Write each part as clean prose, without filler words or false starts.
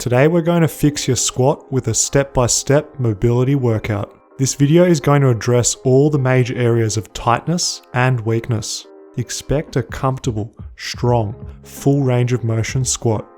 Today we're going to fix your squat with a step-by-step mobility workout. This video is going to address all the major areas of tightness and weakness. Expect a comfortable, strong, full range of motion squat.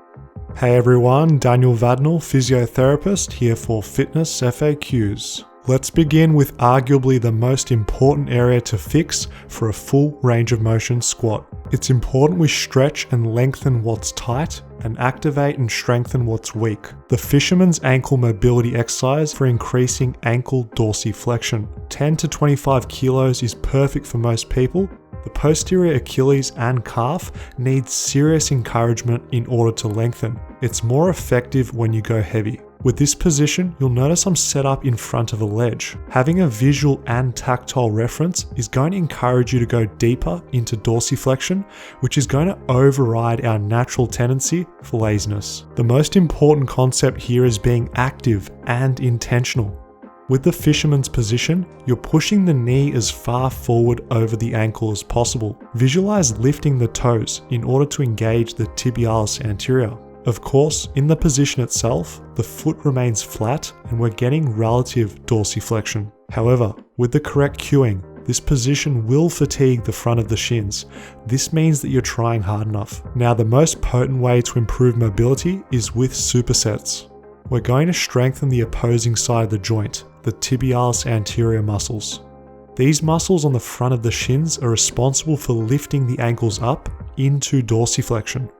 Hey everyone, Daniel Vadnal, physiotherapist, here for Fitness FAQs. Let's begin with arguably the most important area to fix for a full range of motion squat. It's important we stretch and lengthen what's tight and activate and strengthen what's weak. The Fisherman's Ankle Mobility Exercise for increasing ankle dorsiflexion. 10 to 25 kilos is perfect for most people. The posterior Achilles and calf need serious encouragement in order to lengthen. It's more effective when you go heavy. With this position, you'll notice I'm set up in front of a ledge. Having a visual and tactile reference is going to encourage you to go deeper into dorsiflexion, which is going to override our natural tendency for laziness. The most important concept here is being active and intentional. With the fisherman's position, you're pushing the knee as far forward over the ankle as possible. Visualize lifting the toes in order to engage the tibialis anterior. Of course, in the position itself, the foot remains flat and we're getting relative dorsiflexion. However, with the correct cueing, this position will fatigue the front of the shins. This means that you're trying hard enough. Now, the most potent way to improve mobility is with supersets. We're going to strengthen the opposing side of the joint, the tibialis anterior muscles. These muscles on the front of the shins are responsible for lifting the ankles up into dorsiflexion.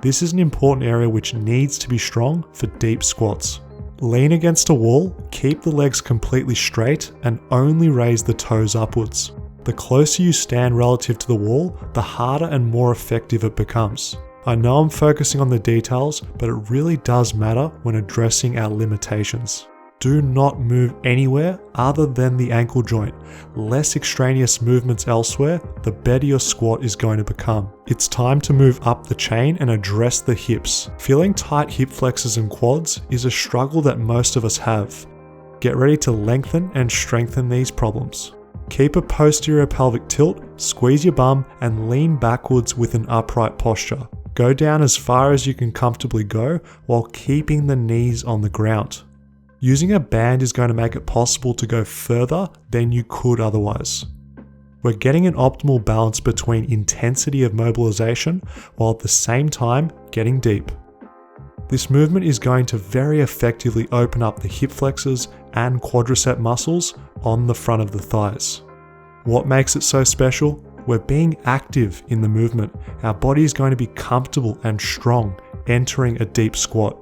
This is an important area which needs to be strong for deep squats. Lean against a wall, keep the legs completely straight, and only raise the toes upwards. The closer you stand relative to the wall, the harder and more effective it becomes. I know I'm focusing on the details, but it really does matter when addressing our limitations. Do not move anywhere other than the ankle joint. Less extraneous movements elsewhere, the better your squat is going to become. It's time to move up the chain and address the hips. Feeling tight hip flexors and quads is a struggle that most of us have. Get ready to lengthen and strengthen these problems. Keep a posterior pelvic tilt, squeeze your bum, and lean backwards with an upright posture. Go down as far as you can comfortably go while keeping the knees on the ground. Using a band is going to make it possible to go further than you could otherwise. We're getting an optimal balance between intensity of mobilization while at the same time getting deep. This movement is going to very effectively open up the hip flexors and quadricep muscles on the front of the thighs. What makes it so special? We're being active in the movement. Our body is going to be comfortable and strong entering a deep squat.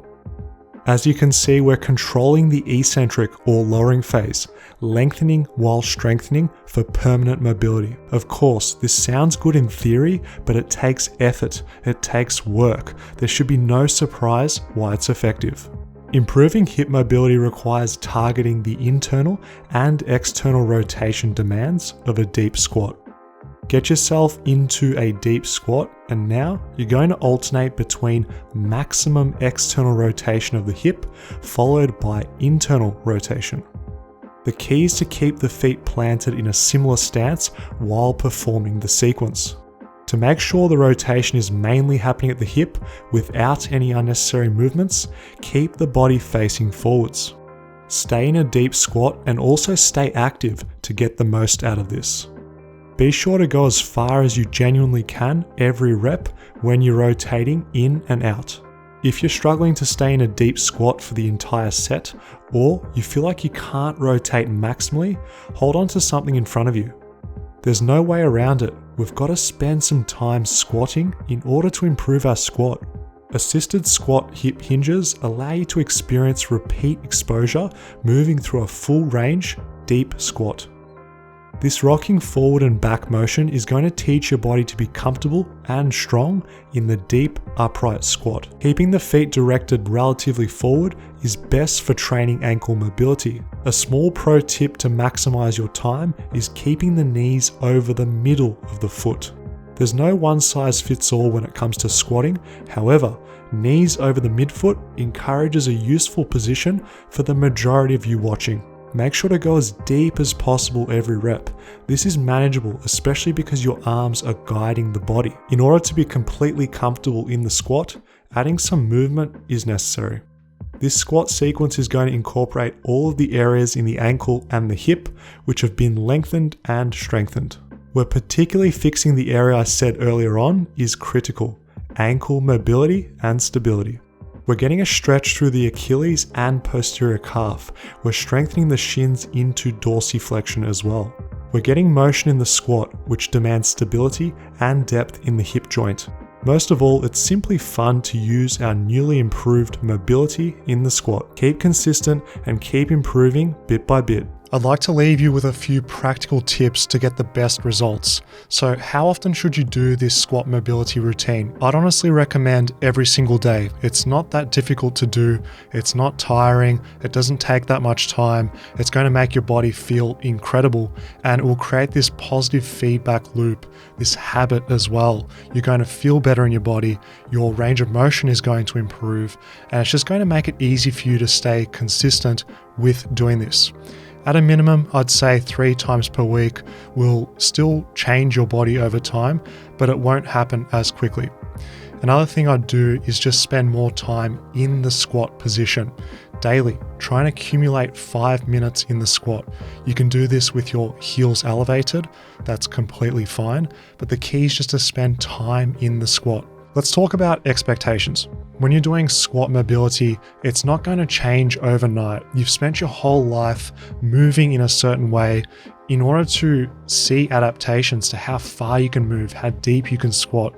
As you can see, we're controlling the eccentric or lowering phase, lengthening while strengthening for permanent mobility. Of course, this sounds good in theory, but it takes effort, it takes work. There should be no surprise why it's effective. Improving hip mobility requires targeting the internal and external rotation demands of a deep squat. Get yourself into a deep squat, and now you're going to alternate between maximum external rotation of the hip followed by internal rotation. The key is to keep the feet planted in a similar stance while performing the sequence. To make sure the rotation is mainly happening at the hip without any unnecessary movements, keep the body facing forwards. Stay in a deep squat and also stay active to get the most out of this. Be sure to go as far as you genuinely can every rep when you're rotating in and out. If you're struggling to stay in a deep squat for the entire set, or you feel like you can't rotate maximally, hold on to something in front of you. There's no way around it. We've got to spend some time squatting in order to improve our squat. Assisted squat hip hinges allow you to experience repeat exposure moving through a full range, deep squat. This rocking forward and back motion is going to teach your body to be comfortable and strong in the deep upright squat. Keeping the feet directed relatively forward is best for training ankle mobility. A small pro tip to maximize your time is keeping the knees over the middle of the foot. There's no one size fits all when it comes to squatting. However, knees over the midfoot encourages a useful position for the majority of you watching. Make sure to go as deep as possible every rep. This is manageable, especially because your arms are guiding the body. In order to be completely comfortable in the squat, adding some movement is necessary. This squat sequence is going to incorporate all of the areas in the ankle and the hip which have been lengthened and strengthened. We're particularly fixing the area I said earlier on is critical: ankle mobility and stability. We're getting a stretch through the Achilles and posterior calf. We're strengthening the shins into dorsiflexion as well. We're getting motion in the squat, which demands stability and depth in the hip joint. Most of all, it's simply fun to use our newly improved mobility in the squat. Keep consistent and keep improving bit by bit. I'd like to leave you with a few practical tips to get the best results. So how often should you do this squat mobility routine? I'd honestly recommend every single day. It's not that difficult to do. It's not tiring. It doesn't take that much time. It's going to make your body feel incredible, and it will create this positive feedback loop, this habit as well. You're going to feel better in your body. Your range of motion is going to improve, and it's just going to make it easy for you to stay consistent with doing this. At a minimum, I'd say 3 times per week will still change your body over time, but it won't happen as quickly. Another thing I'd do is just spend more time in the squat position daily. Try and accumulate 5 minutes in the squat. You can do this with your heels elevated. That's completely fine, but the key is just to spend time in the squat. Let's talk about expectations. When you're doing squat mobility, it's not going to change overnight. You've spent your whole life moving in a certain way. In order to see adaptations to how far you can move, how deep you can squat,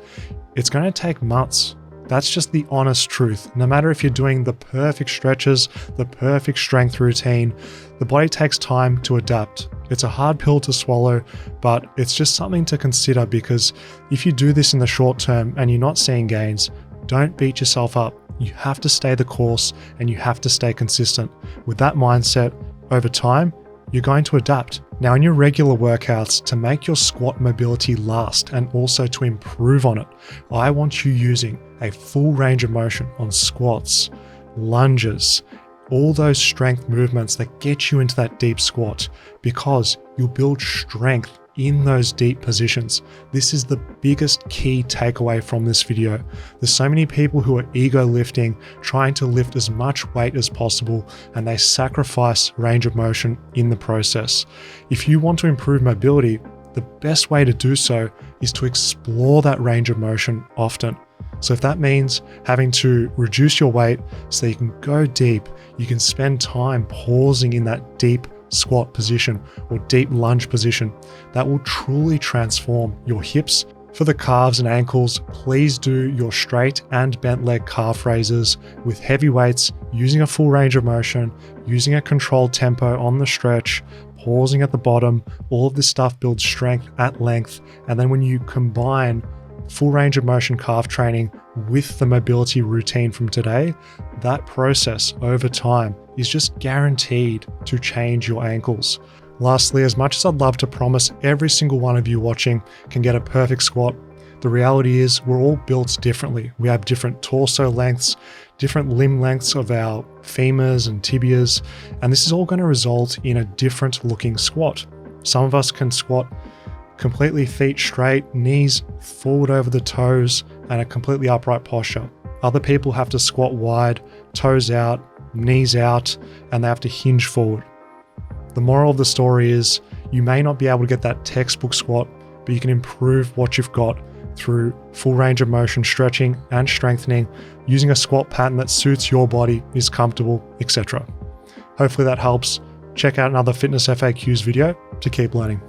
it's going to take months. That's just the honest truth. No matter if you're doing the perfect stretches, the perfect strength routine, the body takes time to adapt. It's a hard pill to swallow, but it's just something to consider, because if you do this in the short term and you're not seeing gains, don't beat yourself up. You have to stay the course and you have to stay consistent. With that mindset, over time, you're going to adapt. Now, in your regular workouts, to make your squat mobility last and also to improve on it, I want you using a full range of motion on squats, lunges, all those strength movements that get you into that deep squat, because you'll build strength in those deep positions. This is the biggest key takeaway from this video. There's so many people who are ego lifting, trying to lift as much weight as possible, and they sacrifice range of motion in the process. If you want to improve mobility, the best way to do so is to explore that range of motion often. So if that means having to reduce your weight so you can go deep, you can spend time pausing in that deep squat position or deep lunge position, that will truly transform your hips. For the calves and ankles, please do your straight and bent leg calf raises with heavy weights, using a full range of motion, using a controlled tempo on the stretch, pausing at the bottom. All of this stuff builds strength at length. And then when you combine full range of motion calf training with the mobility routine from today, that process over time is just guaranteed to change your ankles. Lastly, as much as I'd love to promise every single one of you watching can get a perfect squat, the reality is we're all built differently. We have different torso lengths, different limb lengths of our femurs and tibias, and this is all going to result in a different looking squat. Some of us can squat completely feet straight, knees forward over the toes, and a completely upright posture. Other people have to squat wide, toes out, knees out, and they have to hinge forward. The moral of the story is you may not be able to get that textbook squat, but you can improve what you've got through full range of motion stretching and strengthening, using a squat pattern that suits your body, is comfortable, etc. Hopefully that helps. Check out another Fitness FAQs video to keep learning.